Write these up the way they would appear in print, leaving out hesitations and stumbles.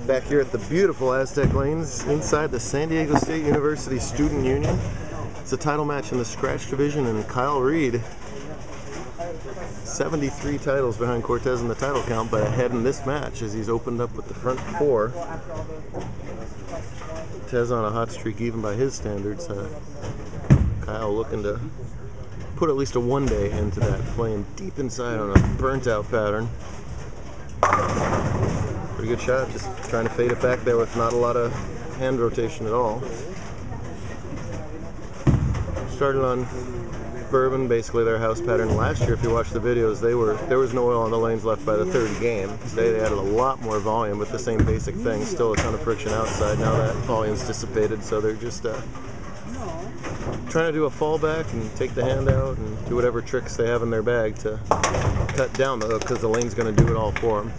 Back here at the beautiful Aztec lanes inside the San Diego State University Student Union. It's a title match in the scratch division, and Kyle Reed, 73 titles behind Cortez in the title count, but ahead in this match as he's opened up with the front four. Cortez on a hot streak even by his standards. Kyle looking to put at least a one-day into that, playing deep inside on a burnt-out pattern. Pretty good shot, just trying to fade it back there with not a lot of hand rotation at all. Started on Bourbon, basically their house pattern. Last year, if you watch the videos, there was no oil on the lanes left by the third game. Today they added a lot more volume with the same basic thing. Still a ton of friction outside. Now that volume's dissipated, so they're just trying to do a fallback and take the hand out and do whatever tricks they have in their bag to cut down the hook, because the lane's going to do it all for them.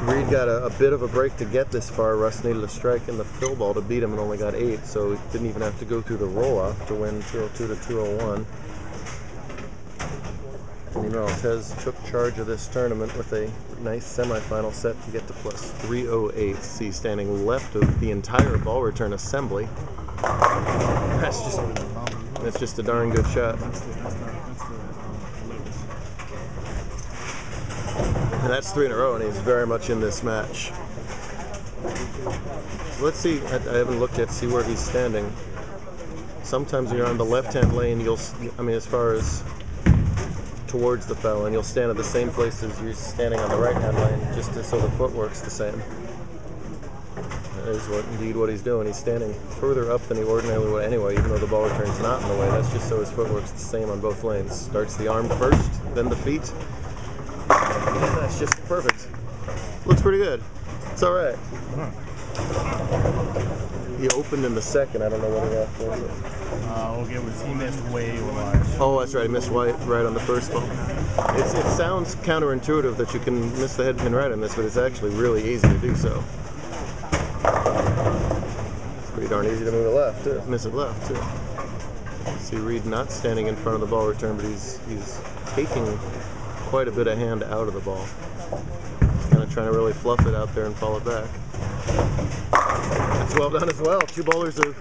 Reed got a bit of a break to get this far. Russ needed a strike in the fill ball to beat him and only got 8, so he didn't even have to go through the roll-off to win 202 to 201. Meanwhile, Tez took charge of this tournament with a nice semifinal set to get to plus 308. See, standing left of the entire ball return assembly. That's just a darn good shot. And that's 3 in a row, and he's very much in this match. So let's see. I haven't looked yet to see where he's standing. Sometimes when you're on the left-hand lane, as far as towards the foul, and you'll stand at the same place as you're standing on the right-hand lane, just so the footwork's the same. That is indeed what he's doing. He's standing further up than he ordinarily would anyway, even though the ball return's not in the way. That's just so his footwork's the same on both lanes. Starts the arm first, then the feet. That's just perfect. Looks pretty good. It's all right. He opened in the second. I don't know what he left for. He missed way wide. Oh, that's right. He missed right on the first ball. It sounds counterintuitive that you can miss the head pin right on this, but it's actually really easy to do so. It's pretty darn easy to move it left, too. Miss it left, too. See Reed not standing in front of the ball return, but he's taking quite a bit of hand out of the ball. He's kind of trying to really fluff it out there and fall it back. That's well done as well. Two bowlers have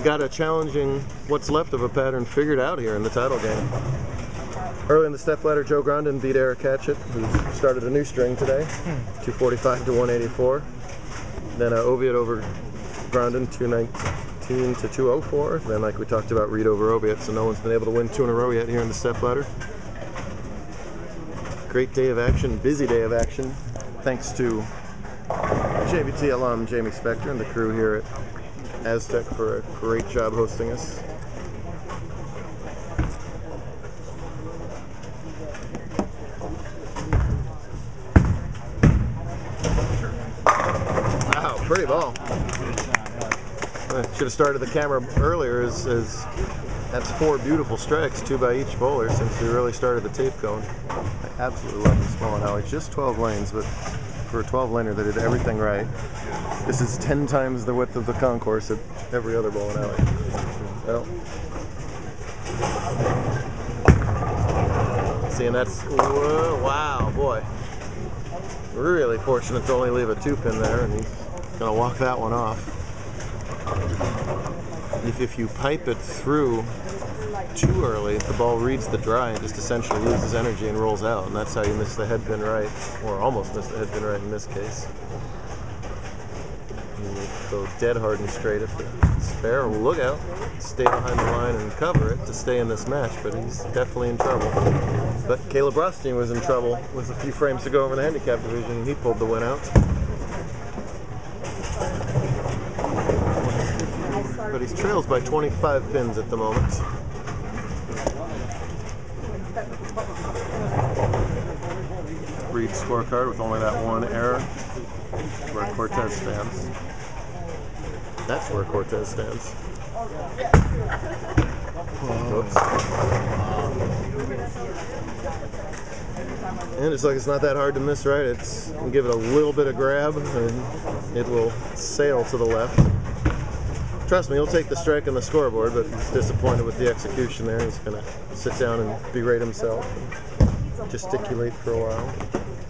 got a challenging what's left of a pattern figured out here in the title game. Early in the stepladder, Joe Grondin beat Eric Hatchett, who started a new string today, 245 to 184. Then Oviatt over Grondin, 219 to 204. Then, like we talked about, Reed over Oviatt, so no one's been able to win 2 in a row yet here in the stepladder. Great day of action, busy day of action, thanks to JBT alum Jamie Spector and the crew here at Aztec for a great job hosting us. Wow, pretty ball. I should have started the camera earlier as that's 4 beautiful strikes, 2 by each bowler, since we really started the tape going. I absolutely love the small alley. Just 12 lanes, but for a 12-laner, they did everything right. This is 10 times the width of the concourse at every other bowling alley. Well, see, and that's, whoa, wow, boy. Really fortunate to only leave a 2-pin there, and he's gonna walk that one off. If you pipe it through too early, the ball reads the dry and just essentially loses energy and rolls out, and that's how you miss the head pin right, or almost miss the head pin right in this case. You go dead hard and straight at the spare. Look out, stay behind the line and cover it to stay in this match, but he's definitely in trouble. But Caleb Rothstein was in trouble with a few frames to go over the handicap division, and he pulled the win out. But he trails by 25 pins at the moment. Reed scorecard with only that one error. Where Cortez stands. That's where Cortez stands. Oops. And it's like it's not that hard to miss right. You can give it a little bit of grab and it will sail to the left. Trust me, he'll take the strike on the scoreboard, but he's disappointed with the execution there. He's going to sit down and berate himself and gesticulate for a while.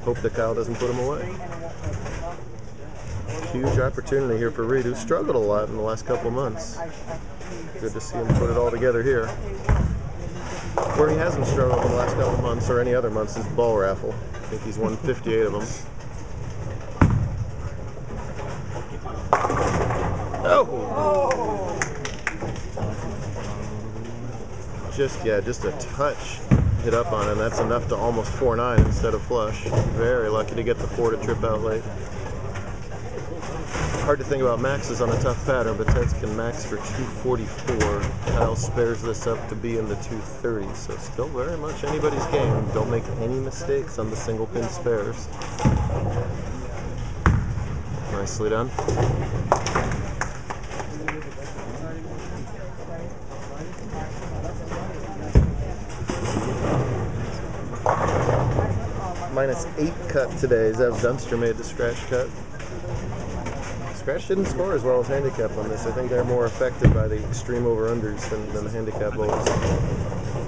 Hope the cow doesn't put him away. Huge opportunity here for Reed, who struggled a lot in the last couple of months. Good to see him put it all together here. Where he hasn't struggled in the last couple of months or any other months is ball raffle. I think he's won 58 of them. Oh! Just a touch hit up on him. That's enough to almost 4-9 instead of flush. Very lucky to get the 4 to trip out late. Hard to think about maxes on a tough pattern, but Tez can max for 244. Kyle spares this up to be in the 230, so still very much anybody's game. Don't make any mistakes on the single pin spares. Nicely done. -8 cut today. Zev Dunster made the scratch cut. Scratch didn't score as well as handicap on this. I think they're more affected by the extreme over-unders than the handicap was.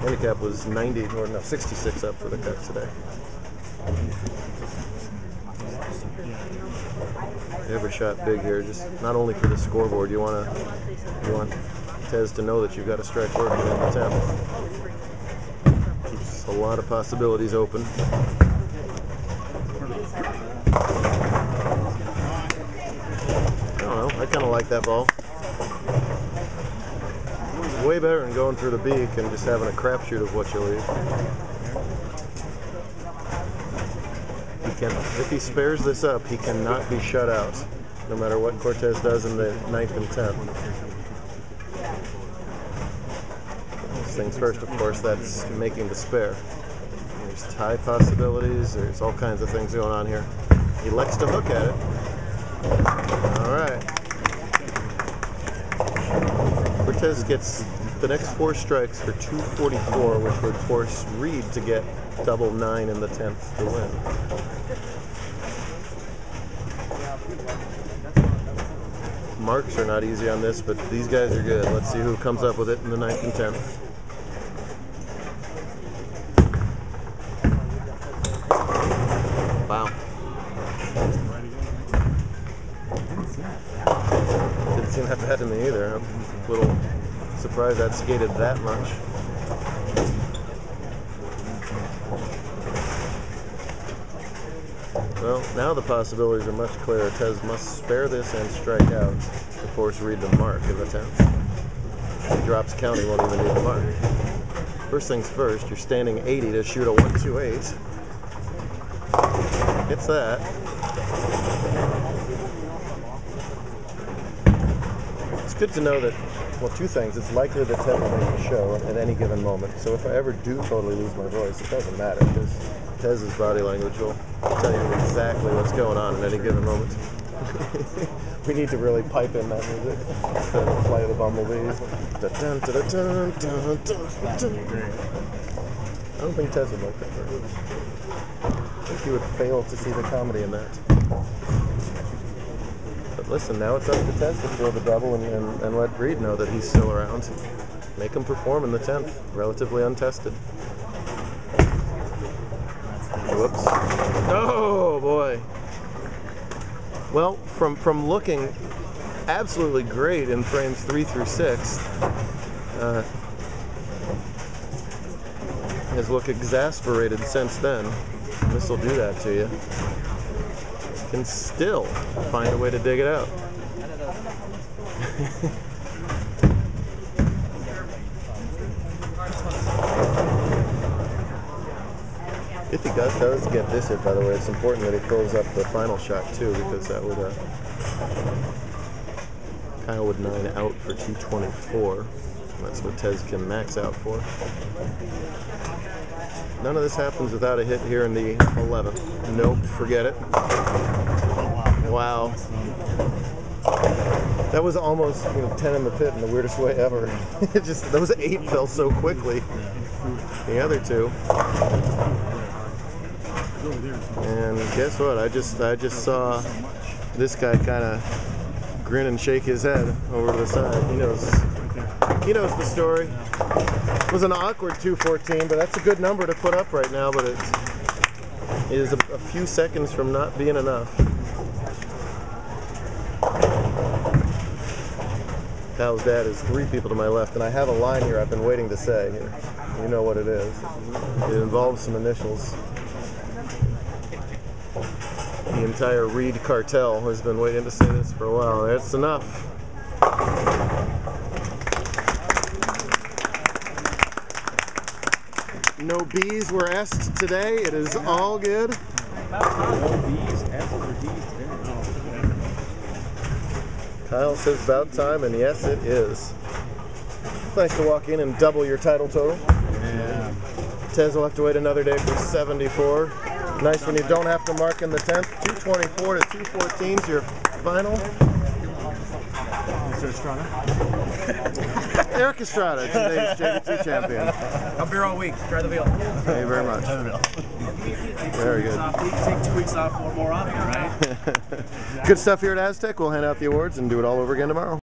Handicap was 90, or no, 66 up for the cut today. Ever shot big here, just not only for the scoreboard. You want Tez to know that you've got a strike working in the 10th. Keeps a lot of possibilities open. I kind of like that ball. It's way better than going through the beak and just having a crapshoot of what you leave. If he spares this up, he cannot be shut out, no matter what Cortez does in the 9th and 10th. First things first, of course, that's making the spare. There's tie possibilities, there's all kinds of things going on here. He elects to hook at it. All right. Cortez gets the next 4 strikes for 244, which would force Reed to get double 9 in the 10th to win. Marks are not easy on this, but these guys are good. Let's see who comes up with it in the 9th and 10th. Wow. Didn't seem that bad to me either. I'm a little surprised that skated that much. Well, now the possibilities are much clearer. Tez must spare this and strike out to force Reed to mark in the 10th. If he drops count, he won't even need to mark. First things first, you're standing 80 to shoot a 1-2-8. Gets that. It's good to know that, well, 2 things. It's likely that Tez will make a show at any given moment. So if I ever do totally lose my voice, it doesn't matter, because Tez's body language will tell you exactly what's going on at any given moment. We need to really pipe in that music instead of Flight of the Bumblebees. I don't think Tez would like that very much. I think he would fail to see the comedy in that. But listen, now it's up to Tez to throw the double and let Reed know that he's still around. Make him perform in the 10th, relatively untested. Whoops. Oh boy. Well, from looking absolutely great in frames 3 through 6, has looked exasperated since then. This will do that to you. Can still find a way to dig it out. If he does get this hit, by the way, it's important that he fills up the final shot too, because that would Kyle would 9 out for 224. That's what Tez can max out for. None of this happens without a hit here in the 11th. Nope, forget it. Wow. That was almost 10 in the pit in the weirdest way ever. It just, those 8 fell so quickly. The other 2. And guess what? I just saw this guy kind of grin and shake his head over to the side. He knows the story. It was an awkward 214, but that's a good number to put up right now. But is a few seconds from not being enough. Kyle's dad is 3 people to my left, and I have a line here I've been waiting to say. You know what it is. It involves some initials. The entire Reed cartel has been waiting to say this for a while. That's enough. No B's were S'd today. It is all good. No B's, S's, or D's today. Kyle says about time, and yes, it is. It's nice to walk in and double your title total. Yeah. Tez will have to wait another day for 74. Nice when you don't have to mark in the 10th. 224 to 214 is your final. Mr. Estrada. Eric Estrada, today's JBT champion. I'll be here all week. Try the wheel. Thank you very much. Very good. Take 2 weeks off or more often, right? Good stuff here at Aztec. We'll hand out the awards and do it all over again tomorrow.